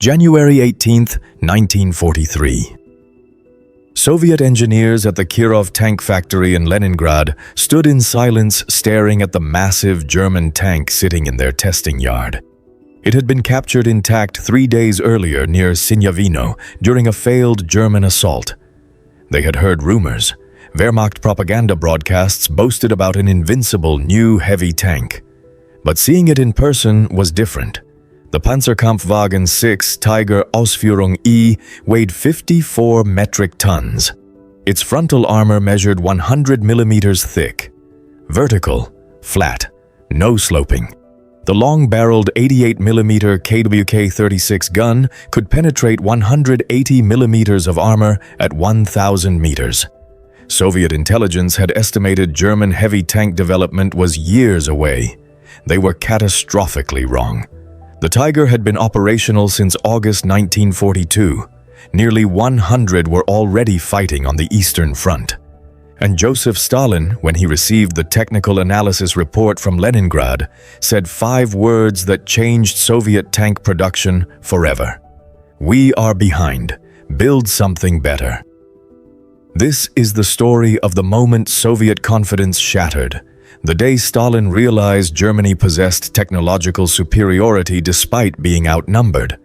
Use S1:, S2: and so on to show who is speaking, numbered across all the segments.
S1: January 18, 1943. Soviet engineers at the Kirov tank factory in Leningrad stood in silence staring at the massive German tank sitting in their testing yard. It had been captured intact 3 days earlier near Sinyavino during a failed German assault. They had heard rumors. Wehrmacht propaganda broadcasts boasted about an invincible new heavy tank. But seeing it in person was different. The Panzerkampfwagen 6 Tiger Ausführung E weighed 54 metric tons. Its frontal armor measured 100 millimeters thick. Vertical, flat, no sloping. The long-barreled 88mm KWK-36 gun could penetrate 180 millimeters of armor at 1,000 meters. Soviet intelligence had estimated German heavy tank development was years away. They were catastrophically wrong. The Tiger had been operational since August 1942. Nearly 100 were already fighting on the Eastern Front. And Joseph Stalin, when he received the technical analysis report from Leningrad, said 5 words that changed Soviet tank production forever. "We are behind. Build something better." This is the story of the moment Soviet confidence shattered. The day Stalin realized Germany possessed technological superiority despite being outnumbered,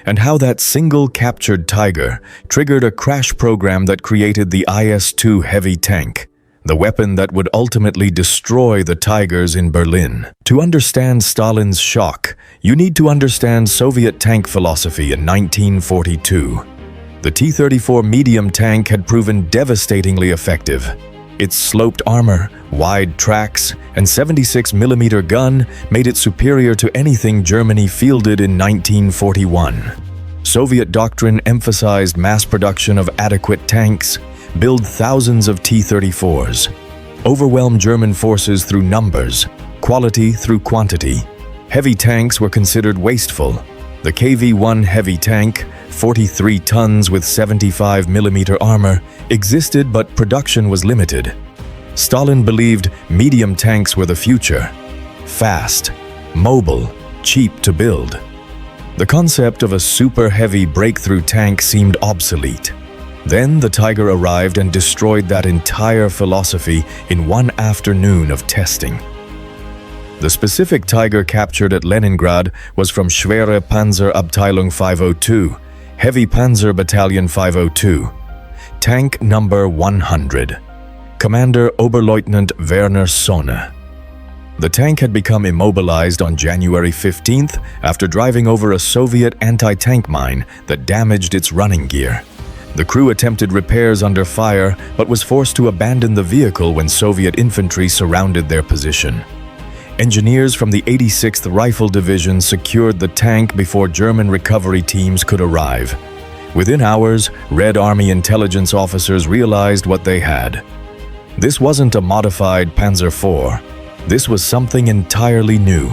S1: and how that single captured Tiger triggered a crash program that created the IS-2 heavy tank, the weapon that would ultimately destroy the Tigers in Berlin. To understand Stalin's shock, you need to understand Soviet tank philosophy in 1942. The T-34 medium tank had proven devastatingly effective. Its sloped armor, wide tracks, and 76mm gun made it superior to anything Germany fielded in 1941. Soviet doctrine emphasized mass production of adequate tanks, build thousands of T-34s, overwhelm German forces through numbers, quality through quantity. Heavy tanks were considered wasteful. The KV-1 heavy tank, 43 tons with 75mm armor, existed but production was limited. Stalin believed medium tanks were the future. Fast, mobile, cheap to build. The concept of a super-heavy breakthrough tank seemed obsolete. Then the Tiger arrived and destroyed that entire philosophy in one afternoon of testing. The specific Tiger captured at Leningrad was from Schwere Panzer Abteilung 502, Heavy Panzer Battalion 502. Tank number 100. Commander Oberleutnant Werner Sonne. The tank had become immobilized on January 15th after driving over a Soviet anti-tank mine that damaged its running gear. The crew attempted repairs under fire but was forced to abandon the vehicle when Soviet infantry surrounded their position. Engineers from the 86th Rifle Division secured the tank before German recovery teams could arrive. Within hours, Red Army intelligence officers realized what they had. This wasn't a modified Panzer IV. This was something entirely new.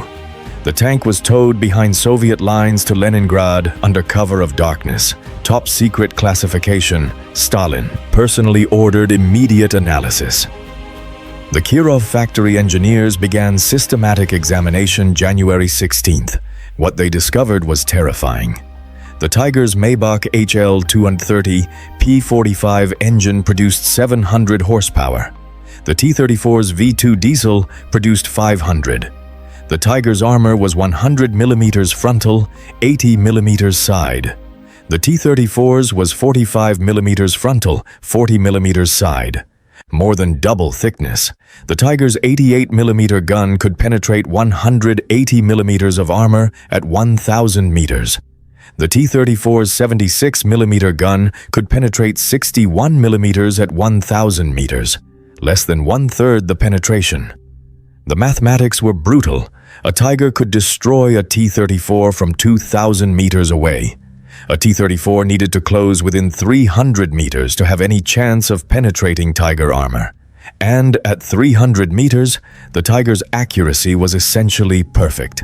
S1: The tank was towed behind Soviet lines to Leningrad under cover of darkness. Top secret classification, Stalin. Personally ordered immediate analysis. The Kirov Factory engineers began systematic examination January 16th. What they discovered was terrifying. The Tiger's Maybach HL-230 P45 engine produced 700 horsepower. The T-34's V2 diesel produced 500. The Tiger's armor was 100 millimeters frontal, 80 millimeters side. The T-34's was 45 millimeters frontal, 40 millimeters side. More than double thickness. The Tiger's 88mm gun could penetrate 180 millimeters of armor at 1,000 meters. The T-34's 76mm gun could penetrate 61 millimeters at 1,000 meters, less than one-third the penetration. The mathematics were brutal. A Tiger could destroy a T-34 from 2,000 meters away. A T-34 needed to close within 300 meters to have any chance of penetrating Tiger armor. And at 300 meters, the Tiger's accuracy was essentially perfect.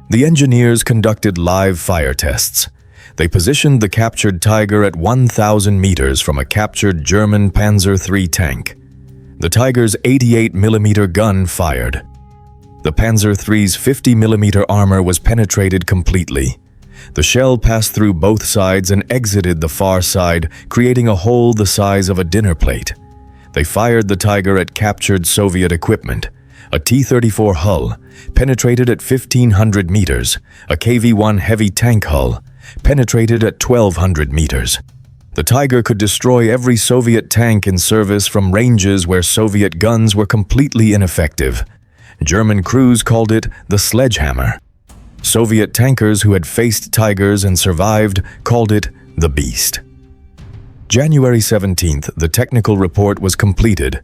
S1: The engineers conducted live fire tests. They positioned the captured Tiger at 1,000 meters from a captured German Panzer III tank. The Tiger's 88mm gun fired. The Panzer III's 50mm armor was penetrated completely. The shell passed through both sides and exited the far side, creating a hole the size of a dinner plate. They fired the Tiger at captured Soviet equipment. A T-34 hull, penetrated at 1,500 meters. A KV-1 heavy tank hull, penetrated at 1,200 meters. The Tiger could destroy every Soviet tank in service from ranges where Soviet guns were completely ineffective. German crews called it the sledgehammer. Soviet tankers who had faced Tigers and survived called it the Beast. January 17th, the technical report was completed.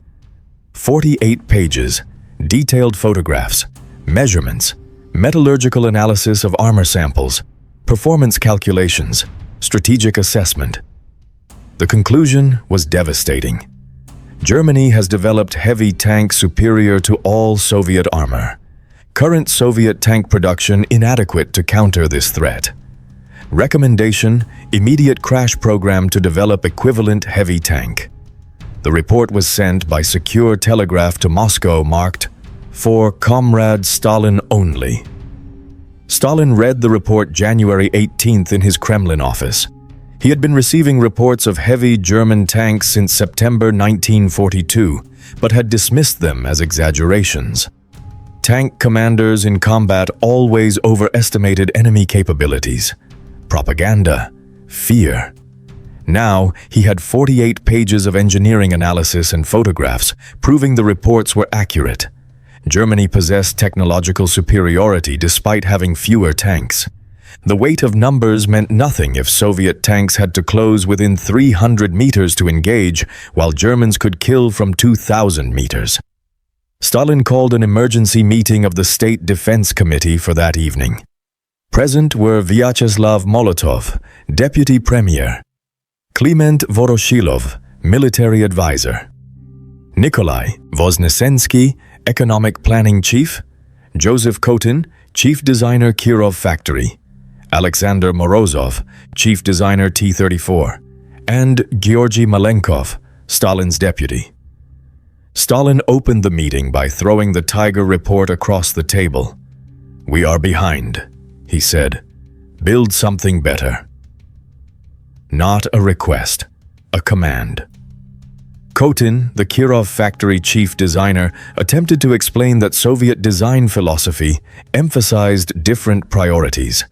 S1: 48 pages, detailed photographs, measurements, metallurgical analysis of armor samples, performance calculations, strategic assessment. The conclusion was devastating. Germany has developed heavy tanks superior to all Soviet armor. Current Soviet tank production inadequate to counter this threat. Recommendation: immediate crash program to develop equivalent heavy tank. The report was sent by secure telegraph to Moscow marked, "For Comrade Stalin only." Stalin read the report January 18th in his Kremlin office. He had been receiving reports of heavy German tanks since September 1942, but had dismissed them as exaggerations. Tank commanders in combat always overestimated enemy capabilities. Propaganda, fear. Now, he had 48 pages of engineering analysis and photographs, proving the reports were accurate. Germany possessed technological superiority despite having fewer tanks. The weight of numbers meant nothing if Soviet tanks had to close within 300 meters to engage, while Germans could kill from 2,000 meters. Stalin called an emergency meeting of the State Defense Committee for that evening. Present were Vyacheslav Molotov, Deputy Premier; Kliment Voroshilov, Military Advisor; Nikolai Voznesensky, Economic Planning Chief; Joseph Kotin, Chief Designer Kirov Factory; Alexander Morozov, Chief Designer T-34; and Georgy Malenkov, Stalin's deputy. Stalin opened the meeting by throwing the Tiger report across the table. "We are behind," he said. "Build something better." Not a request, a command. Kotin, the Kirov Factory chief designer, attempted to explain that Soviet design philosophy emphasized different priorities.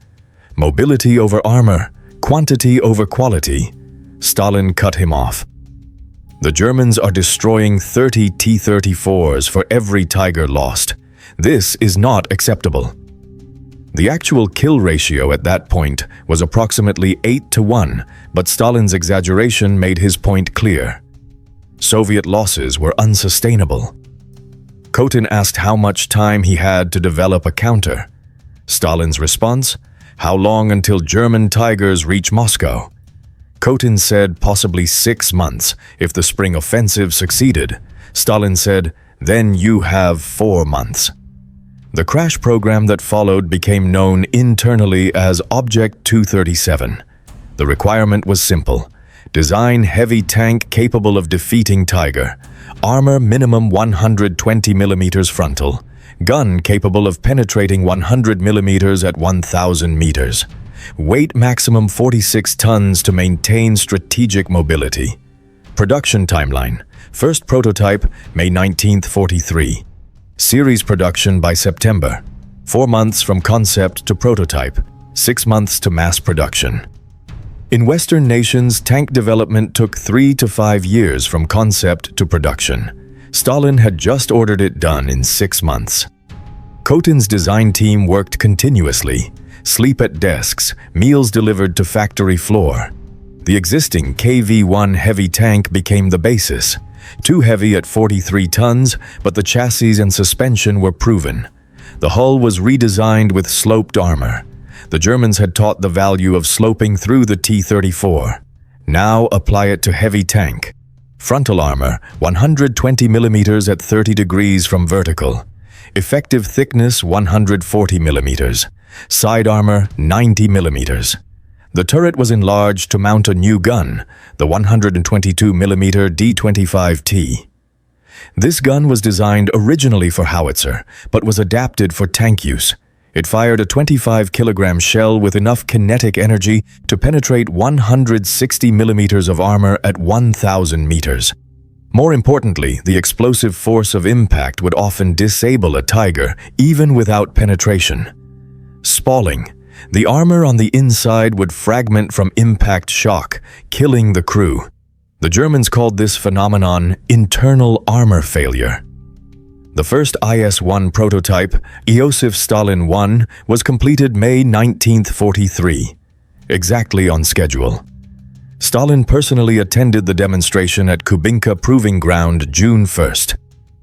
S1: Mobility over armor, quantity over quality. Stalin cut him off. "The Germans are destroying 30 T-34s for every Tiger lost. This is not acceptable." The actual kill ratio at that point was approximately 8-1, but Stalin's exaggeration made his point clear. Soviet losses were unsustainable. Kotin asked how much time he had to develop a counter. Stalin's response: "How long until German Tigers reach Moscow?" Kotin said possibly 6 months if the spring offensive succeeded. Stalin said, "Then you have 4 months." The crash program that followed became known internally as Object 237. The requirement was simple: design heavy tank capable of defeating Tiger, armor minimum 120 mm frontal, gun capable of penetrating 100 mm at 1,000 meters, weight maximum 46 tons to maintain strategic mobility. Production timeline: first prototype May 19th, 43. Series production by September. 4 months from concept to prototype, 6 months to mass production. In Western nations, tank development took 3 to 5 years from concept to production. Stalin had just ordered it done in 6 months. Kotin's design team worked continuously. Sleep at desks, meals delivered to factory floor. The existing KV-1 heavy tank became the basis. Too heavy at 43 tons, but the chassis and suspension were proven. The hull was redesigned with sloped armor. The Germans had taught the value of sloping through the T-34. Now apply it to heavy tank. Frontal armor, 120 mm at 30 degrees from vertical. Effective thickness, 140 mm. Side armor, 90 mm. The turret was enlarged to mount a new gun, the 122 mm D-25T. This gun was designed originally for howitzer, but was adapted for tank use. It fired a 25-kilogram shell with enough kinetic energy to penetrate 160 millimeters of armor at 1,000 meters. More importantly, the explosive force of impact would often disable a Tiger, even without penetration. Spalling. The armor on the inside would fragment from impact shock, killing the crew. The Germans called this phenomenon internal armor failure. The first IS-1 prototype, Iosif Stalin 1, was completed May 1943, exactly on schedule. Stalin personally attended the demonstration at Kubinka Proving Ground June 1st.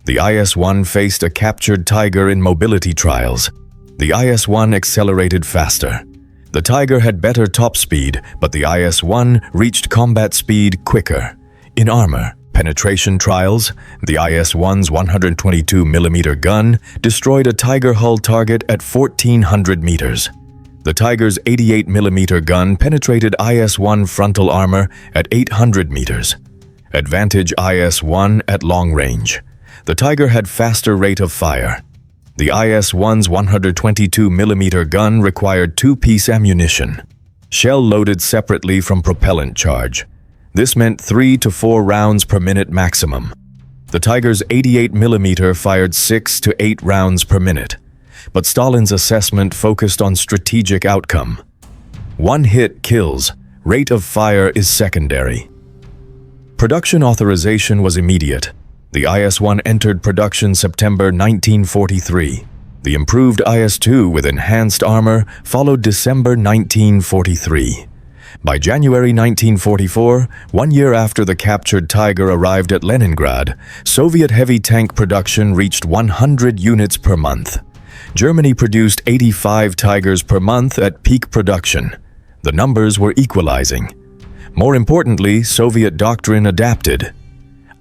S1: The IS-1 faced a captured Tiger in mobility trials. The IS-1 accelerated faster. The Tiger had better top speed, but the IS-1 reached combat speed quicker. In armor penetration trials, the IS-1's 122mm gun destroyed a Tiger hull target at 1,400 meters. The Tiger's 88mm gun penetrated IS-1 frontal armor at 800 meters. Advantage IS-1 at long range. The Tiger had faster rate of fire. The IS-1's 122mm gun required two-piece ammunition, shell loaded separately from propellant charge. This meant 3 to 4 rounds per minute maximum. The Tiger's 88mm fired 6 to 8 rounds per minute, but Stalin's assessment focused on strategic outcome. One hit kills, rate of fire is secondary. Production authorization was immediate. The IS-1 entered production September 1943. The improved IS-2 with enhanced armor followed December 1943. By January 1944, 1 year after the captured Tiger arrived at Leningrad, Soviet heavy tank production reached 100 units per month. Germany produced 85 Tigers per month at peak production. The numbers were equalizing. More importantly, Soviet doctrine adapted.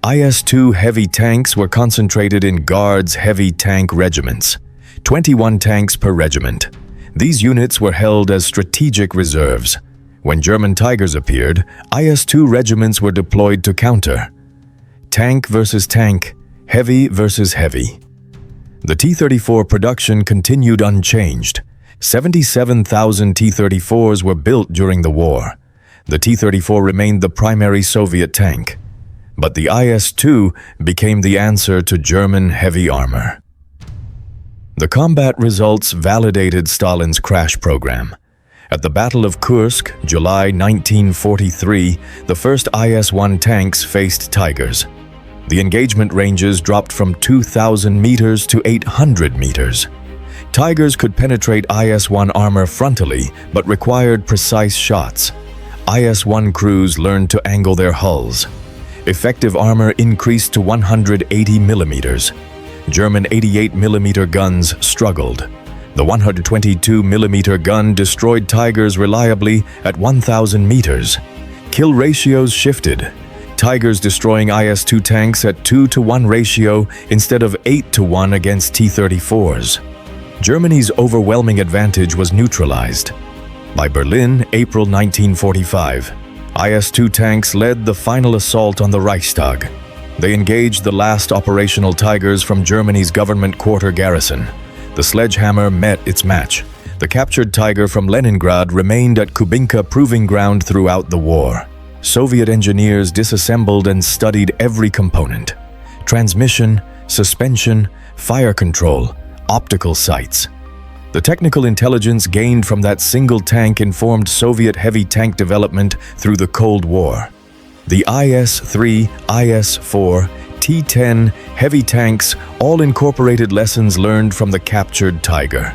S1: IS-2 heavy tanks were concentrated in Guards heavy tank regiments, 21 tanks per regiment. These units were held as strategic reserves. When German Tigers appeared, IS-2 regiments were deployed to counter. Tank versus tank, heavy versus heavy. The T-34 production continued unchanged. 77,000 T-34s were built during the war. The T-34 remained the primary Soviet tank. But the IS-2 became the answer to German heavy armor. The combat results validated Stalin's crash program. At the Battle of Kursk, July 1943, the first IS-1 tanks faced Tigers. The engagement ranges dropped from 2,000 meters to 800 meters. Tigers could penetrate IS-1 armor frontally, but required precise shots. IS-1 crews learned to angle their hulls. Effective armor increased to 180 millimeters. German 88mm guns struggled. The 122mm gun destroyed Tigers reliably at 1,000 meters. Kill ratios shifted. Tigers destroying IS-2 tanks at 2-to-1 ratio instead of 8-to-1 against T-34s. Germany's overwhelming advantage was neutralized. By Berlin, April 1945, IS-2 tanks led the final assault on the Reichstag. They engaged the last operational Tigers from Germany's government quarter garrison. The sledgehammer met its match. The captured Tiger from Leningrad remained at Kubinka Proving Ground throughout the war. Soviet engineers disassembled and studied every component: transmission, suspension, fire control, optical sights. The technical intelligence gained from that single tank informed Soviet heavy tank development through the Cold War. The IS-3, IS-4, T-10 heavy tanks all incorporated lessons learned from the captured Tiger.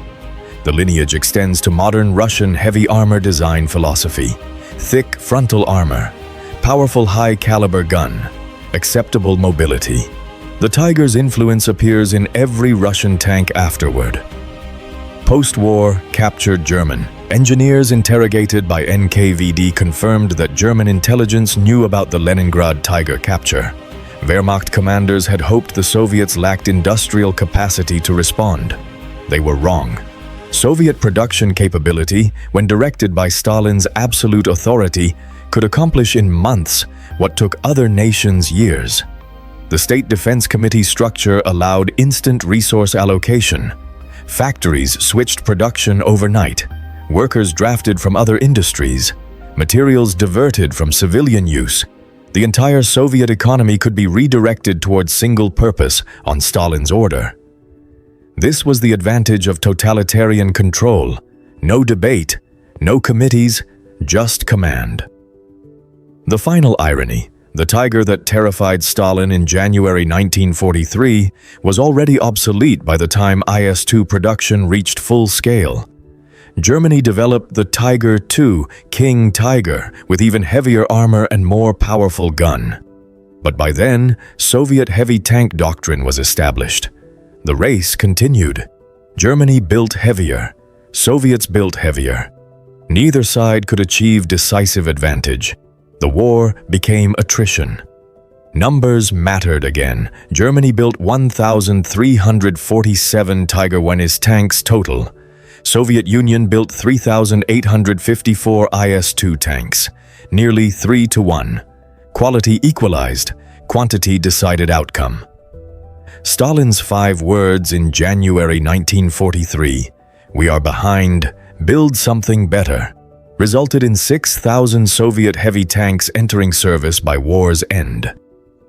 S1: The lineage extends to modern Russian heavy armor design philosophy: thick frontal armor, powerful high-caliber gun, acceptable mobility. The Tiger's influence appears in every Russian tank afterward. Post-war, captured German. Engineers interrogated by NKVD confirmed that German intelligence knew about the Leningrad Tiger capture. Wehrmacht commanders had hoped the Soviets lacked industrial capacity to respond. They were wrong. Soviet production capability, when directed by Stalin's absolute authority, could accomplish in months what took other nations years. The State Defense Committee structure allowed instant resource allocation. Factories switched production overnight. Workers drafted from other industries. Materials diverted from civilian use. The entire Soviet economy could be redirected towards single purpose on Stalin's order. This was the advantage of totalitarian control. No debate, no committees, just command. The final irony, the tiger that terrified Stalin in January 1943 was already obsolete by the time IS-2 production reached full scale. Germany developed the Tiger II, King Tiger, with even heavier armor and more powerful gun. But by then, Soviet heavy tank doctrine was established. The race continued. Germany built heavier. Soviets built heavier. Neither side could achieve decisive advantage. The war became attrition. Numbers mattered again. Germany built 1,347 Tiger Is tanks total. Soviet Union built 3,854 IS-2 tanks, nearly 3-to-1. Quality equalized, quantity decided outcome. Stalin's 5 words in January 1943, "We are behind, build something better," resulted in 6,000 Soviet heavy tanks entering service by war's end.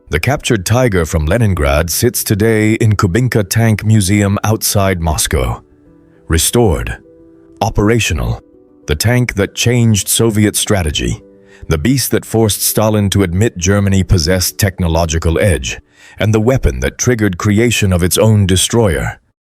S1: The captured Tiger from Leningrad sits today in Kubinka Tank Museum outside Moscow. Restored, operational, the tank that changed Soviet strategy, the beast that forced Stalin to admit Germany possessed technological edge, and the weapon that triggered creation of its own destroyer.